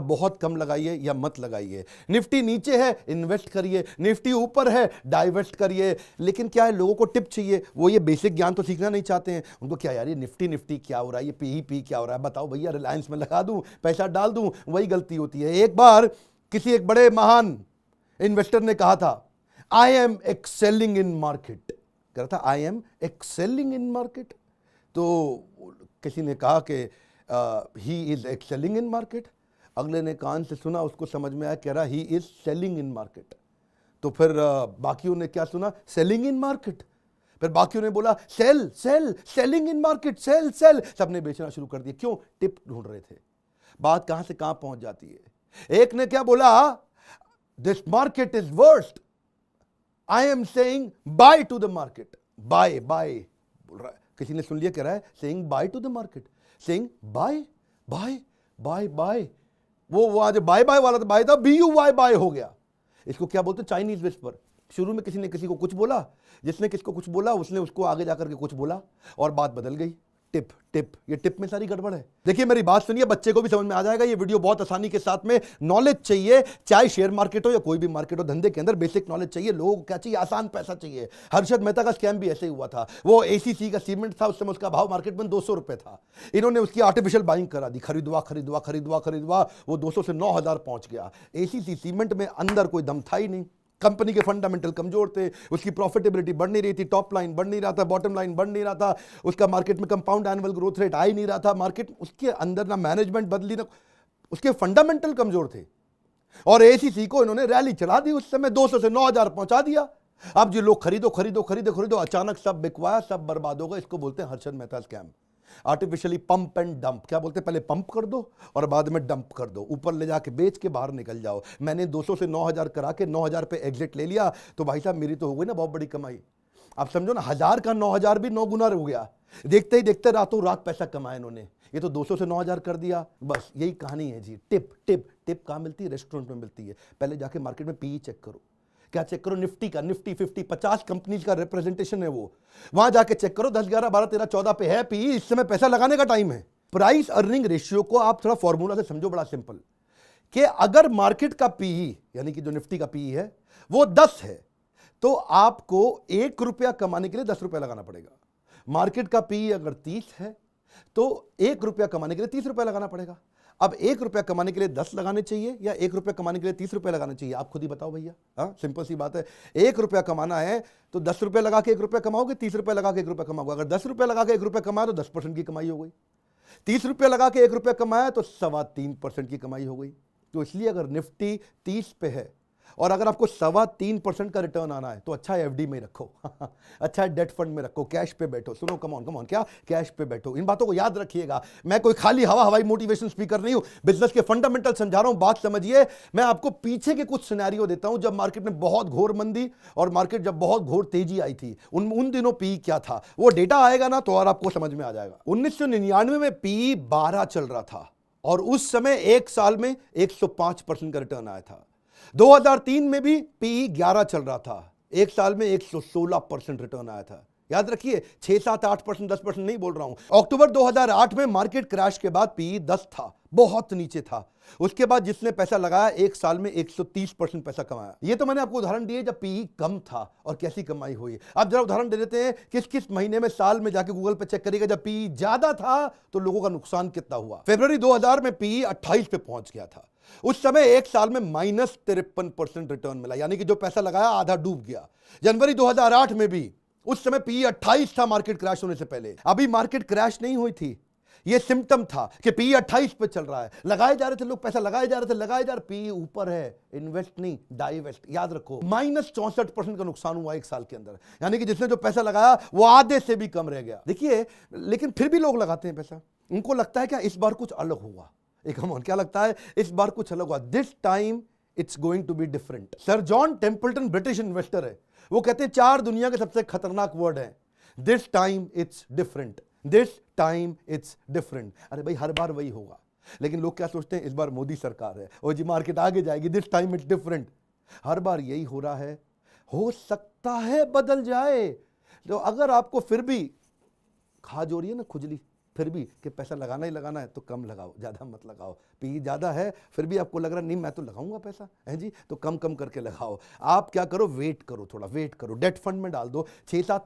बहुत कम लगाइए या मत लगाइए। निफ्टी नीचे है इन्वेस्ट करिए, निफ्टी ऊपर है डाइवेस्ट करिए। लेकिन क्या है, लोगों को टिप चाहिए, वो ये बेसिक ज्ञान तो सीखना नहीं चाहते हैं। उनको क्या यार, ये निफ्टी क्या हो रहा है, ये पी क्या हो रहा है, बताओ भैया रिलायंस में लगा दूं, पैसा डाल दूं। वही गलती होती है। एक बार किसी एक बड़े महान इन्वेस्टर ने कहा था, I am excelling in market. कह रहा था I am excelling in market. तो किसी ने कहा कि he is excelling in market. अगले ने कान से सुना, उसको समझ में आया, कह रहा he is selling in market. तो फिर बाकियों ने क्या सुना, सेलिंग इन मार्केट। फिर बाकियों ने बोला sell sell, selling in market, sell sell. सबने बेचना शुरू कर दिया। क्यों? टिप ढूंढ रहे थे। बात कहां से कहां पहुंच जाती है। एक ने क्या बोला, this market is worst, I am saying bye to the market. Bye bye बोल रहा है, किसी ने सुन लिया, कह रहा है saying bye to the market, saying bye bye bye bye. वो आज बाय बाय वाला बाय था, BUY बाय हो गया। इसको क्या बोलते हैं, चाइनीज विस्पर। शुरू में किसी ने किसी को कुछ बोला, जिसने किसको कुछ बोला उसने उसको आगे जाकर के कुछ बोला और बात बदल गई। टिप टिप, ये टिप में सारी गड़बड़ है। देखिए मेरी बात सुनिए, बच्चे को भी समझ में आ जाएगा। ये वीडियो बहुत आसानी के साथ में, नॉलेज चाहिए, चाहे शेयर मार्केट हो या कोई भी मार्केट हो, धंधे के अंदर बेसिक नॉलेज चाहिए। लोगों को क्या चाहिए, आसान पैसा चाहिए। हर्षद मेहता का स्कैम भी ऐसे ही हुआ था। वो ACC का सीमेंट था, उस समय उसका भाव मार्केट में 200 रुपए था। इन्होंने उसकी आर्टिफिशियल बाइंग करा दी, खरीदवा खरीदवा खरीदवा खरीदवा, वो 200 से 9000 पहुंच गया। ACC सीमेंट में अंदर कोई दम था ही नहीं। कंपनी के फंडामेंटल कमजोर थे, उसकी प्रॉफिटेबिलिटी बढ़ नहीं रही थी, टॉप लाइन बढ़ नहीं रहा था, बॉटम लाइन बढ़ नहीं रहा था, उसका मार्केट में कंपाउंड एनुअल ग्रोथ रेट आ ही नहीं रहा था। मार्केट उसके अंदर ना मैनेजमेंट बदली, ना उसके फंडामेंटल कमजोर थे। और ACC को इन्होंने रैली चला दी, उस समय 200 से 9000 पहुंचा दिया। अब जो लोग खरीदो खरीदो खरीदो खरीदो, अचानक सब बिकवाया, सब बर्बाद होगा। इसको बोलते हैं Harshad Mehta scam. Artificially pump and dump. क्या बोलते हैं, पहले पंप कर दो और बाद में डंप कर दो, ऊपर ले जाके बेच के बाहर निकल जाओ। मैंने 200 से 9000 करा के 9000 पे एग्जिट ले लिया, तो भाई साहब मेरी तो हो गई ना बहुत बड़ी कमाई। आप समझो ना, 1000 का 9000 भी 9 गुना हो गया। देखते ही देखते रातों रात पैसा कमाया इन्होंने। ये तो 200 से 9000 कर दिया, बस यही कहानी है जी। टिप टिप टिप कहाँ मिलती है, रेस्टोरेंट में मिलती है। पहले जाके मार्केट में PE चेक करो। क्या चेक करो, निफ्टी का, निफ्टी 50 50 कंपनीज का रिप्रेजेंटेशन है, वो वहां जाके चेक करो। 10 11 12 13 14 पे है PE। इस समय पैसा लगाने का टाइम है। प्राइस अर्निंग रेशियो को आप थोड़ा फॉर्मूला से समझो, बड़ा सिंपल, कि अगर मार्केट का PE यानी कि जो निफ्टी का PE है वो 10 है, तो आपको 1 रुपया कमाने के लिए 10 रुपया लगाना पड़ेगा। मार्केट का PE अगर 30 है तो 1 रुपया कमाने के लिए 30 रुपया लगाना पड़ेगा। अब 1 रुपया कमाने के लिए 10 लगाने चाहिए या 1 रुपया कमाने के लिए 30 रुपया लगाने चाहिए, आप खुद ही बताओ भैया। हाँ, सिंपल सी बात है। 1 रुपया कमाना है तो 10 रुपया लगा के 1 रुपया कमाओगे, 30 रुपया लगा के 1 रुपया कमाओगे। अगर 10 रुपया लगा के 1 रुपया कमाया तो 10% की कमाई हो गई। 30 रुपया लगा के 1 रुपया कमाया तो 3.25% की कमाई हो गई। तो इसलिए अगर निफ्टी 30 पे है और अगर आपको 3.25% का रिटर्न आना है तो अच्छा है FD में रखो अच्छा है डेट फंड में रखो, कैश पे बैठो। सुनो, कम ऑन क्या, कैश पे बैठो। इन बातों को याद रखिएगा। मैं कोई खाली हवाई मोटिवेशन स्पीकर नहीं हूं, बिजनेस के फंडामेंटल समझा रहा हूं, बात समझिए। मैं आपको पीछे के कुछ सिनेरियो देता हूं, जब मार्केट में बहुत घोर मंदी और मार्केट जब बहुत घोर तेजी आई थी, उन दिनों PE क्या था, वो डेटा आएगा ना तो और आपको समझ में आ जाएगा। 1999 में PE 12 चल रहा था और उस समय एक साल में 105% का रिटर्न आया था। 2003 में भी PE 11 चल रहा था, एक साल में 116% रिटर्न आया था। याद रखिए, 6 7 8% 10% नहीं बोल रहा हूं। अक्टूबर 2008 में मार्केट क्रैश के बाद PE 10 था, बहुत नीचे था। उसके बाद जिसने पैसा लगाया एक साल में 130% पैसा कमाया। ये तो मैंने आपको उदाहरण दिए जब PE कम था और कैसी कमाई हुई। अब जरा उदाहरण दे देते हैं, किस किस महीने में, साल में जाके गूगल पे चेक करिएगा जब PE ज्यादा था तो लोगों का नुकसान कितना हुआ। फरवरी 2000 में PE 28 पे पहुंच गया था। उस समय एक साल में -53% रिटर्न मिला, यानी कि जो पैसा लगाया आधा डूब गया। जनवरी 2008 में भी उस समय PE 28 था मार्केट क्रैश होने से पहले। अभी मार्केट क्रैश नहीं हुई थी, ये सिम्टम था कि PE 28 पे चल रहा है। लगाए जा रहे थे लोग, पैसा लगाए जा रहे थे, PE ऊपर है, इन्वेस्ट नहीं डाइवेस्ट। याद रखो, -64% का नुकसान हुआ एक साल के अंदर, यानी कि जिसने जो पैसा लगाया वो आधे से भी कम रह गया। देखिए, लेकिन फिर भी लोग लगाते हैं पैसा, उनको लगता है क्या इस बार कुछ अलग हुआ। क्या लगता है इस बार कुछ अलग हुआ, this time it's going to be different. Sir John Templeton British investor है, वो कहते हैं 4 दुनिया के सबसे खतरनाक वर्ड है, this time it's different, this time it's different. अरे भाई, हर बार वही होगा, लेकिन लोग क्या सोचते हैं इस बार मोदी सरकार है और जी मार्केट आगे जाएगी, दिस टाइम इट्स डिफरेंट। हर बार यही हो रहा है, हो सकता है बदल जाए। तो अगर आपको फिर भी खा जो रही है ना खुजली, फिर भी कि पैसा लगाना ही लगाना है तो कम लगाओ, ज़्यादा मत लगाओ। पी ज़्यादा है फिर भी आपको लग रहा नहीं मैं तो लगाऊंगा पैसा है जी, तो कम कम करके लगाओ। आप क्या करो, वेट करो, थोड़ा वेट करो, डेट फंड में डाल दो, 6-7